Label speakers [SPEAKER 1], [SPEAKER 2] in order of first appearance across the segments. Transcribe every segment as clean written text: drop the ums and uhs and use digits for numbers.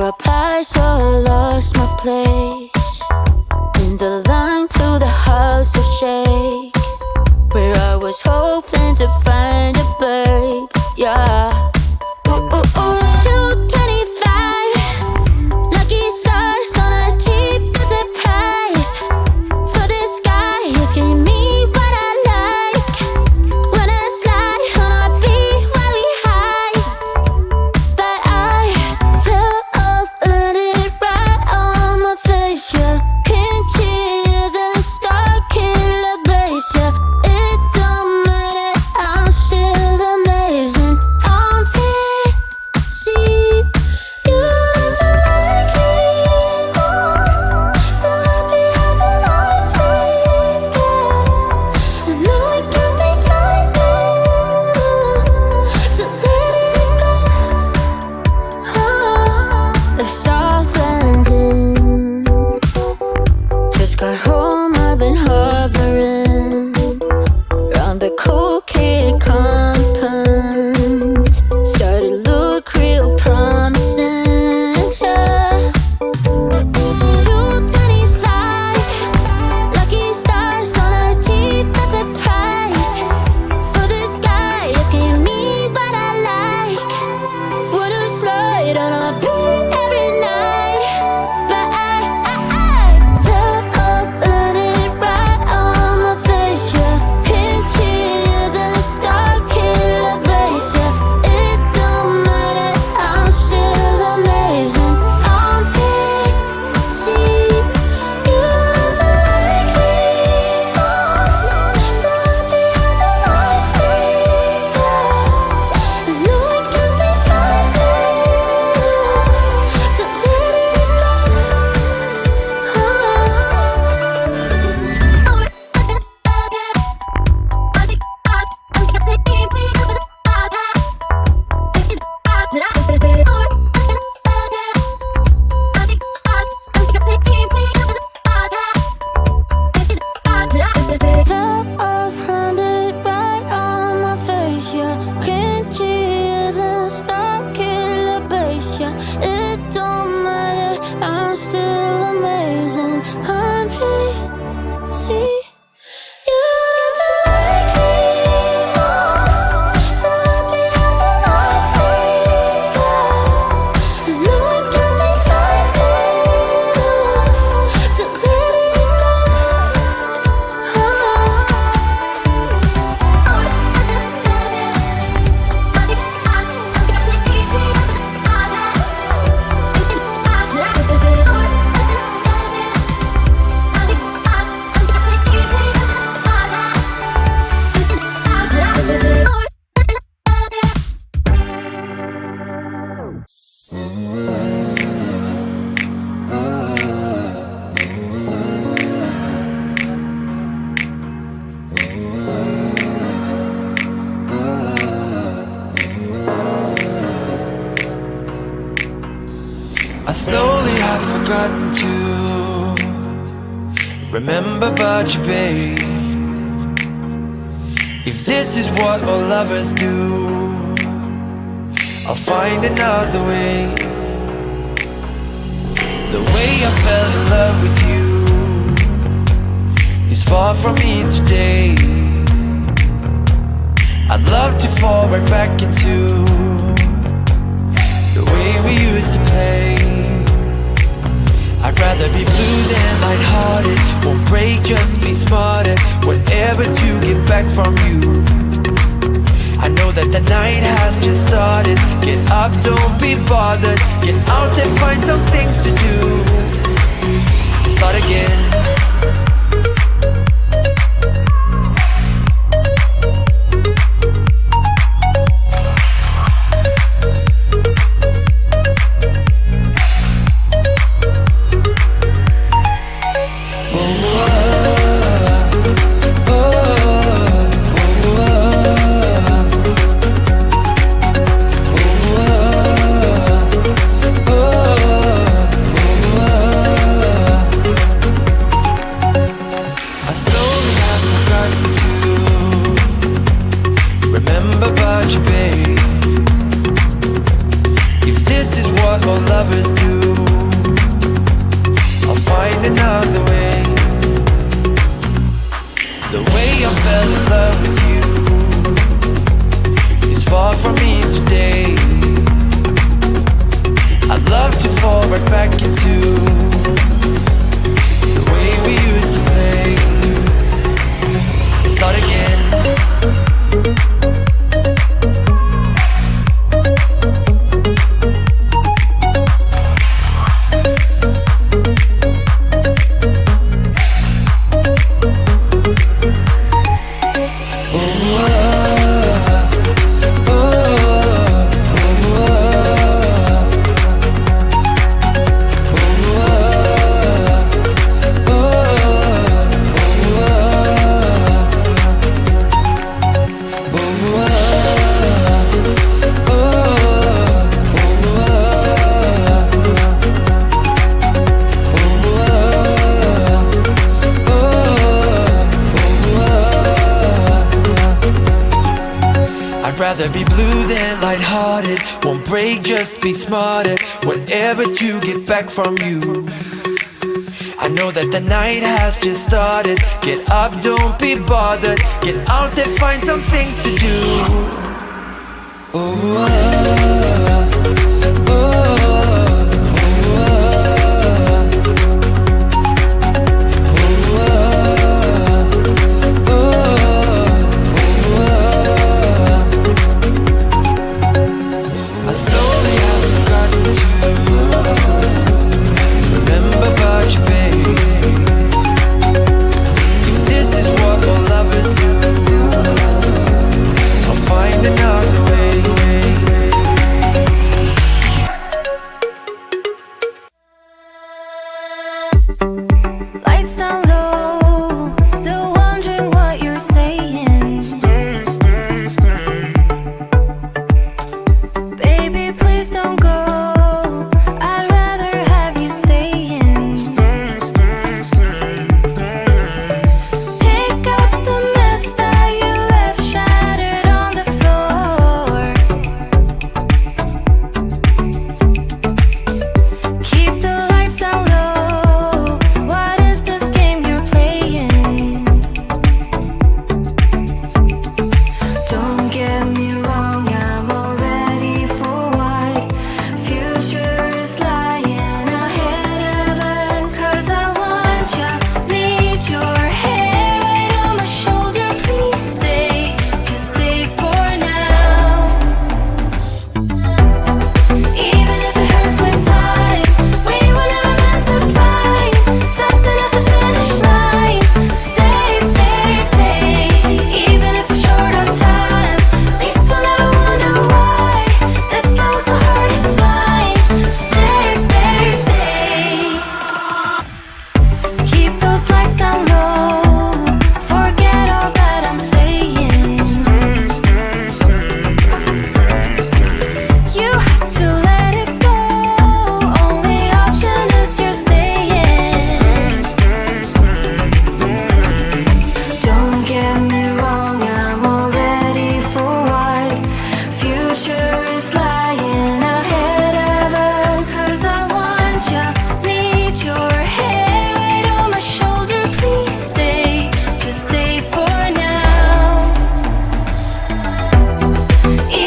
[SPEAKER 1] reply, so I lost my place in the line to the house of shake, where I was hoping to find a babe. Yeah. Ooh, ooh, ooh, 225 lucky stars on a cheap visit price for this guy who's giving me what I like. When I slide on a beat while we high, but I fell off and it right on my face. Yeah, can't hear the star killer bass. Yeah, it don't matter, I'm still amazing. I'm free, see you don't like me anymore, so happy having lost me. I know it can be frightening to let it go. The South Landing, just got home, I've been hovering around the cool kid compounds. Started to look real promising, yeah. 225 lucky stars on a cheap visit price for this guy who's giving me what I like. Wouldn't flight on a beat every night, but I fell off and it right on my face. Yeah, can't hear the star killer bass. Yeah, it don't matter, I'm still amazing. I'm free, see you don't like me anymore, so happy having lost me. I know it can be frightening to let it Fell off, landed right on my face. Yeah, can't hear the star killer bass. Yeah, it don't matter, I'm still amazing. I'm free, see you don't like me anymore, so happy having lost me. I know it can be frightening to let it go.
[SPEAKER 2] I slowly have forgotten to remember about you, babe. If this is what all lovers do, I'll find another way. The way I fell in love with you is far from me today. I'd love to fall right back into the way we used to play. I'd rather be blue than lighthearted. Won't break, just be smarter. Whatever to get back from you. I know that the night has just started. Get up, don't be bothered. Get out and find some things to do. Start again. About you, babe. If this is what all lovers do, right back into the way we used to play. Start again.
[SPEAKER 3] I'd rather be blue than lighthearted. Won't break, just be smarter. Whatever to get back from you. I know that the night has just started. Get up, don't be bothered. Get out there, find some things to do.
[SPEAKER 1] Lights down low, still wondering what you're saying.
[SPEAKER 4] Stay, stay, stay.
[SPEAKER 1] Baby, please don't go. I'd rather have you staying.
[SPEAKER 4] Stay, stay, stay.
[SPEAKER 1] Pick up the mess that you left shattered on the floor. Keep the lights down low. What is this game you're playing? Don't get me wrong, I'm already for what future is lying ahead of us. 'Cause I want ya, need your hair right on my shoulder. Please stay, just stay for now. Even if it hurts with time, we were never meant to fight. Something at the finish line. Stay, stay, stay. Even if we're short on time, at least we'll never wonder why this love's so hard to find. Stay, stay, stay. Keep those lights down low. Forget all that I'm saying.
[SPEAKER 4] Stay, stay, stay.
[SPEAKER 1] You have to let it go. Only option is you're staying.
[SPEAKER 4] Stay, stay, stay.
[SPEAKER 1] Don't get me wrong, I'm already for what future is lying ahead of us. 'Cause I want ya, need your hair right on my shoulder. Please stay, just stay for now.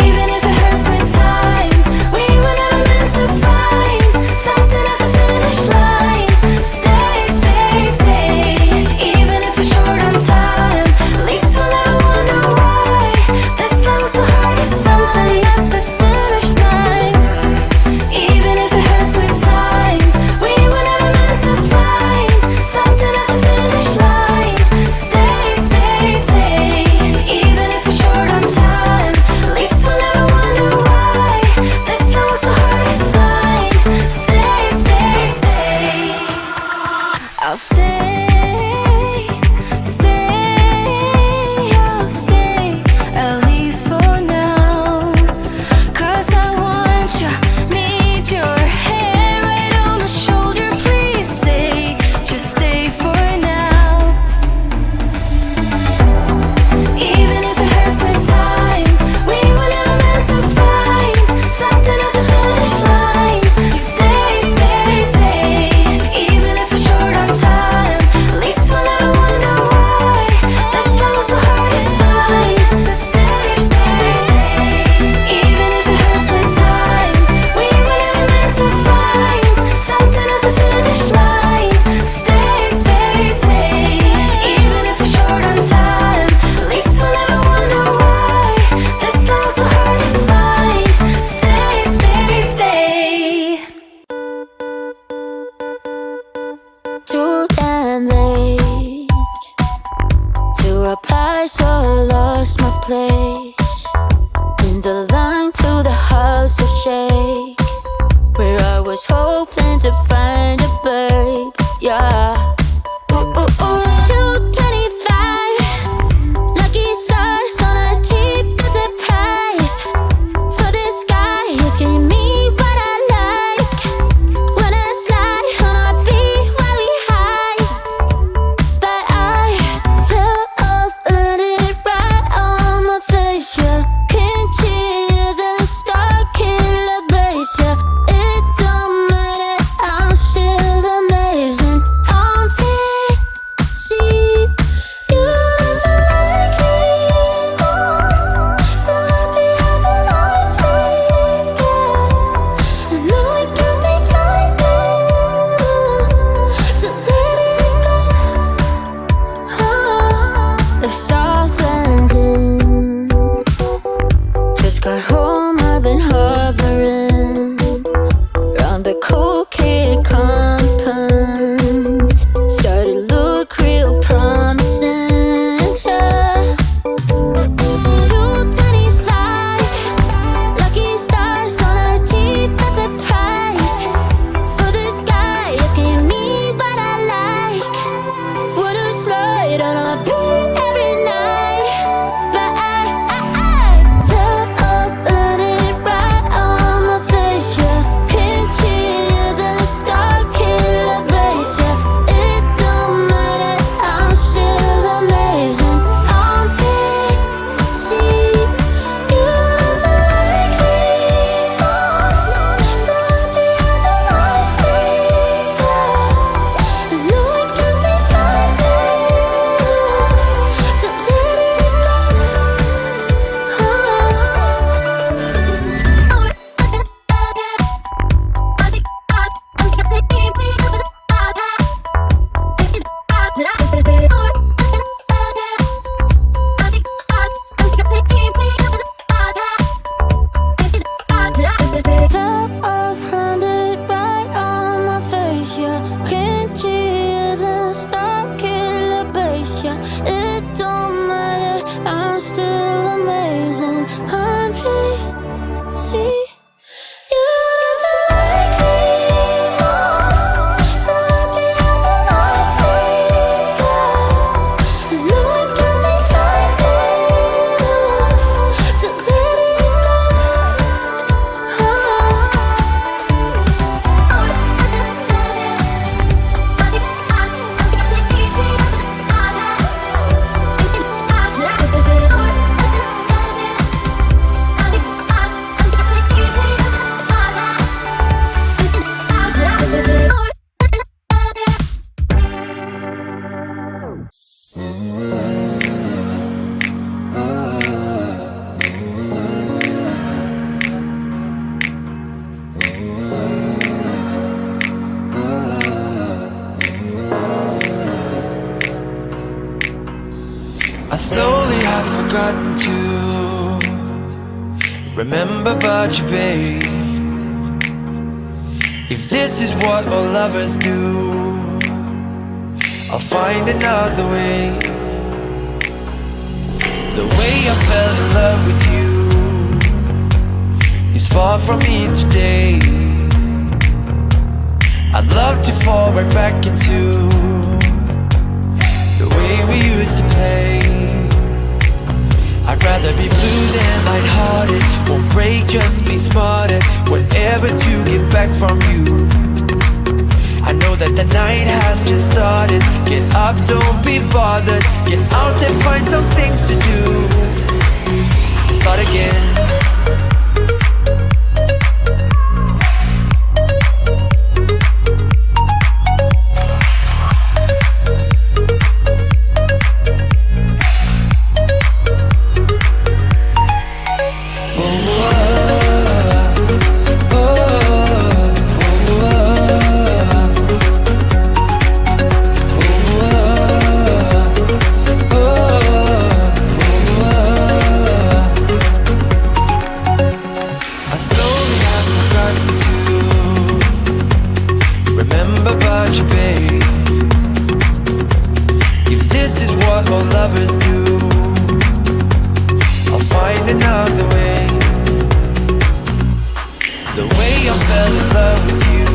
[SPEAKER 1] Even if it hurts with time, we were never meant to find. Something at the finish line. Stay, stay, stay. Even if we're short on time, at least we'll never wonder why this love's so hard to something at the finish line. Even if it hurts with time, we were never meant to find. Something at the finish line. Stay, stay, stay. Even if we're short on time, at least we'll never wonder why this love's so hard to find. Stay, stay, stay. I'll stay, I'll stay, at least for now. 'Cause I want ya, need your hair right on my shoulder. Please stay, just stay for now. Even if it hurts with time, we were never meant to find. Something at the finish line. You stay, stay, stay. Even if we're short on time, hoping to find a babe, yeah. Ooh, ooh, ooh, 225 lucky stars on a cheap visit price. For this guy, he's giving me what I like. When I slide on a beat while we high, but I fell off, landed right on my face, yeah. Can't hear the star killer bass, yeah. It don't matter, I'm still amazing. I'm free, see, you don't like me anymore. So happy having always been, yeah. I know it can be frightening to let it go. The South Landing. Just got home, I've been hovering around the cool kid compounds. Started to look real promising, yeah. 225 lucky stars on a cheap visit price. For this guy, it's giving me what I like. Wanna slide on a beat every night, but I fell off, landed right on my face, yeah. Can't hear the star killer bass, yeah. It don't matter, I'm still amazing. I'm free, see, you don't like me anymore. So happy having always been, yeah. I know it can be frightening to let it go. Fell off, landed right on my face, yeah. Can't hear the star killer bass, yeah. It don't matter, I'm still amazing. I'm free, see, you don't like me anymore. So happy having always been, yeah. I know it can be frightening to let it go.
[SPEAKER 3] I slowly have forgotten to remember about you, babe. If this is what all lovers do, I'll find another way. The way I fell in love with you is far from me today. I'd love to fall right back into the way we used to play. I'd rather be blue than lighthearted. Won't break, just be smarter. Whatever to get back from you. I know that the night has just started. Get up, don't be bothered. Get out and find some things to do. Start again. The way I fell in love with you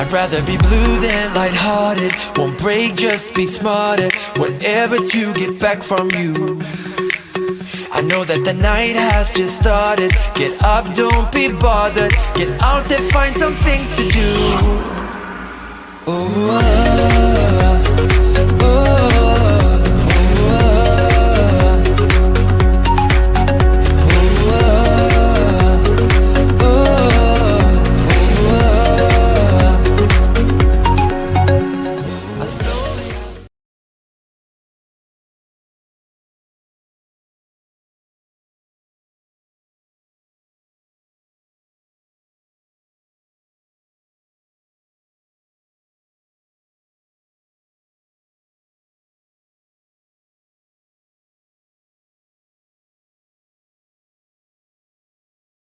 [SPEAKER 3] I'd rather be blue than lighthearted. Won't break, just be smarter. Whatever to get back from you. I know that the night has just started. Get up, don't be bothered. Get out there, find some things to do. Oh,